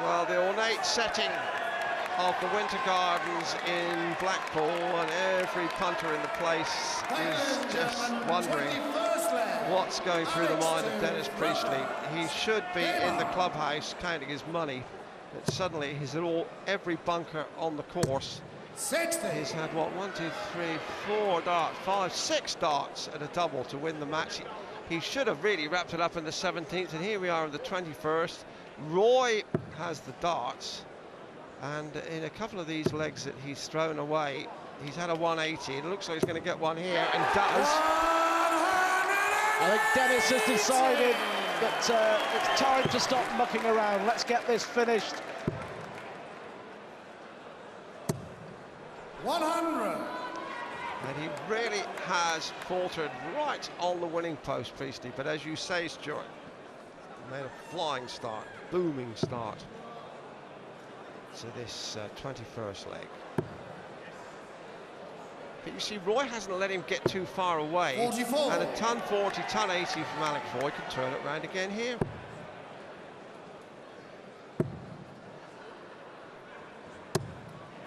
Well, the ornate setting of the Winter Gardens in Blackpool, and every punter in the place is just wondering what's going through the mind of Dennis Priestley. He should be in the clubhouse counting his money, but suddenly he's at every bunker on the course. 60. He's had, what, 1, 2, 3, 4 darts, 5, 6 darts at a double to win the match. He should have really wrapped it up in the 17th, and here we are in the 21st. Roy has the darts, and in a couple of these legs that he's thrown away, he's had a 180. It looks like he's going to get one here, and does. I think Dennis has decided that it's time to stop mucking around. Let's get this finished. 100. And he really has faltered right on the winning post, Priestley. But as you say, Stuart, made a flying start, booming start to this 21st leg. But you see, Roy hasn't let him get too far away. 44. And a ton 40, ton 80 from Alex Roy could turn it round again here.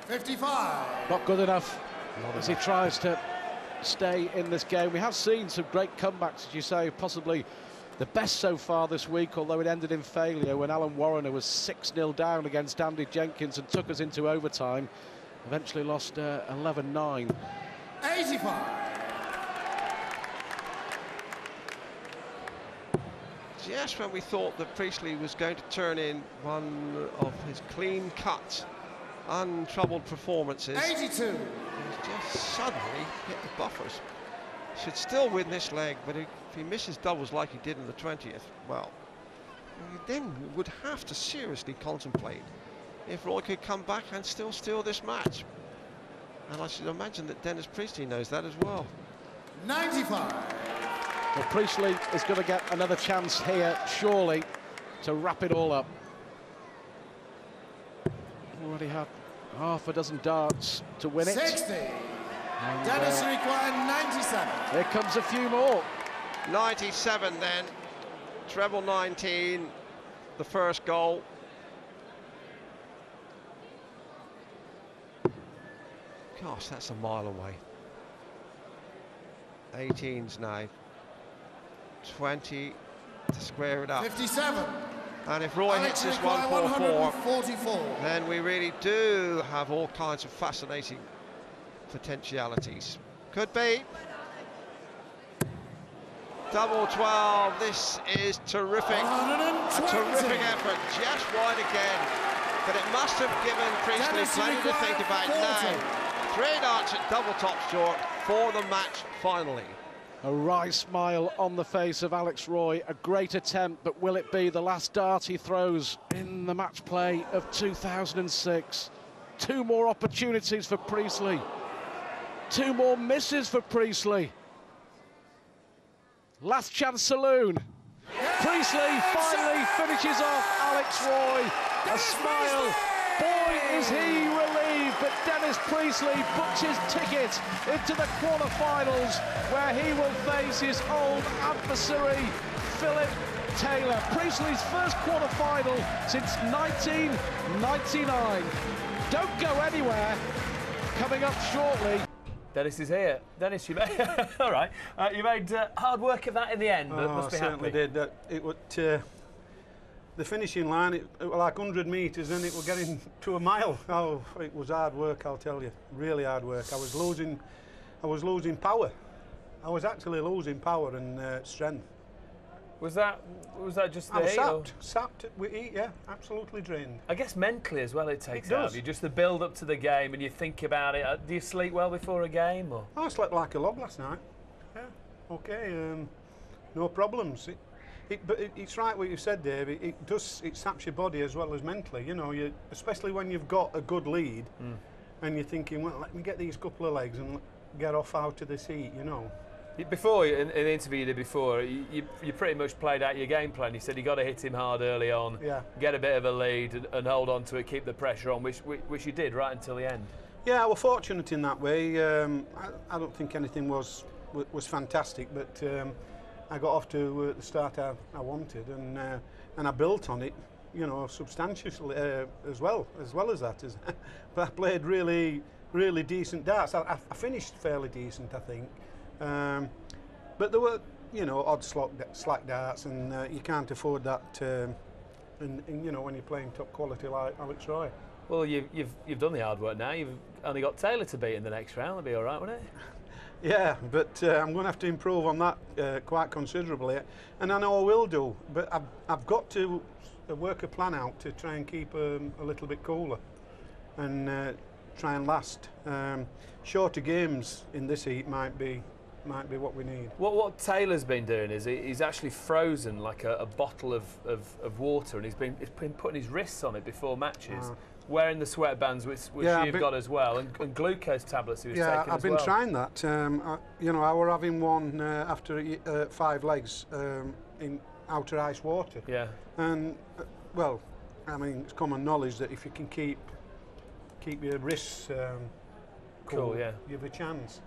$55. Not good enough as he tries to stay in this game. We have seen some great comebacks, as you say, possibly the best so far this week, although it ended in failure when Alan Warrener was 6-0 down against Andy Jenkins and took us into overtime. Eventually lost 11-9. 85. Just when we thought that Priestley was going to turn in one of his clean-cut, untroubled performances, 82. he's just suddenly hit the buffers. Should still win this leg, but if he misses doubles like he did in the 20th, well, he then would have to seriously contemplate if Roy could come back and still steal this match. And I should imagine that Dennis Priestley knows that as well. 95. Well, Priestley is going to get another chance here, surely, to wrap it all up. Already had half a dozen darts to win it. 60. And, Dennis required 97. Here comes a few more. 97 then, treble 19, the first goal. Gosh, that's a mile away. 18s now. 20 to square it up. 57. And if Roy hits this 144, then we really do have all kinds of fascinating potentialities. Could be. Double 12, this is terrific. A terrific effort, just wide again. But it must have given Priestley plenty to think about now. 3 darts at double top short for the match finally. A wry smile on the face of Alex Roy. A great attempt, but will it be the last dart he throws in the match play of 2006? 2 more opportunities for Priestley. 2 more misses for Priestley. Last chance saloon. Priestley finally finishes off Alex Roy. A smile. Boy, is he relieved, but Dennis Priestley books his ticket into the quarterfinals, where he will face his old adversary, Philip Taylor. Priestley's first quarterfinal since 1999. Don't go anywhere. Coming up shortly. Dennis is here. Dennis, you made all right. You made hard work of that in the end, but must be happy. I certainly did. It would. The finishing line, it was like 100 metres and it was getting to a mile. Oh, it was hard work, I'll tell you. Really hard work. I was losing power. I was actually losing power and strength. Was that just the heat? I was sapped with heat, yeah, absolutely drained. I guess mentally as well it takes out of you, just the build up to the game and you think about it. Do you sleep well before a game? Or? I slept like a log last night. Yeah, okay, no problems. But it's right what you said, Dave. It saps your body as well as mentally. You know, especially when you've got a good lead, and you're thinking, well, let me get these couple of legs and get off out of this heat. You know. Before in the interview you did before, you pretty much played out your game plan. You said you got to hit him hard early on, get a bit of a lead and hold on to it, keep the pressure on, which you did right until the end. Yeah, I was fortunate in that way. I don't think anything was fantastic, but. I got off to the start I wanted, and I built on it. you know, substantially as well as that. But I played really decent darts. I finished fairly decent, I think. But there were, you know, odd slack darts, and you can't afford that. And you know, when you're playing top quality like Alex Roy. Well, you've done the hard work now. You've only got Taylor to beat in the next round. That'll be all right, won't it? Yeah, but I'm going to have to improve on that quite considerably, and I know I will do. But I've got to work a plan out to try and keep a little bit cooler, and try and last. Shorter games in this heat might be what we need. What Taylor's been doing is he's actually frozen like a bottle of water, and he's been putting his wrists on it before matches. Wearing the sweatbands, which you've got as well, and glucose tablets he was taking as well. Yeah, I've been trying that. You know, I were having one after 5 legs in outer ice water. Yeah. And, well, I mean, it's common knowledge that if you can keep your wrists cool, yeah, you have a chance.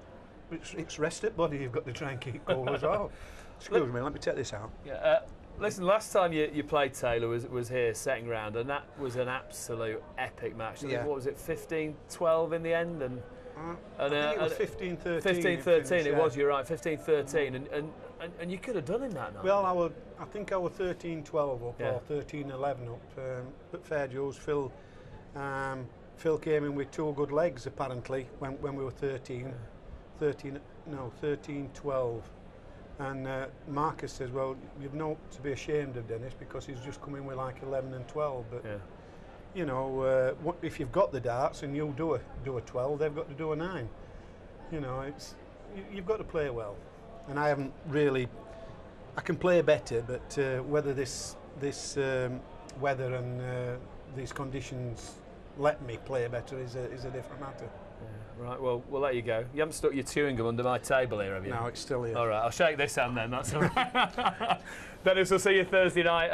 It's rested body you've got to try and keep cool as well. Excuse me, let me take this out. Yeah. Listen, last time you played Taylor was here, second round, and that was an absolute epic match. Yeah. What was it, 15-12 in the end? And I think it was 15-13. 15-13, it was, you're right, 15-13, and you could have done in that night. Well, I think I was 13-12 up, or 13-11 up, but fair dues, Phil came in with 2 good legs, apparently, when we were 13-12. And Marcus says, well, you've not to be ashamed of Dennis because he's just come in with like 11 and 12. But you know, if you've got the darts and you'll do a 12, they've got to do a 9. You know, you've got to play well. And I haven't really. I can play better, but whether this weather and these conditions let me play better is a different matter. Yeah, right, well, we'll let you go. You haven't stuck your chewing gum under my table here, have you? No, it's still here. All right, I'll shake this hand then, that's all right. Dennis, we'll see you Thursday night.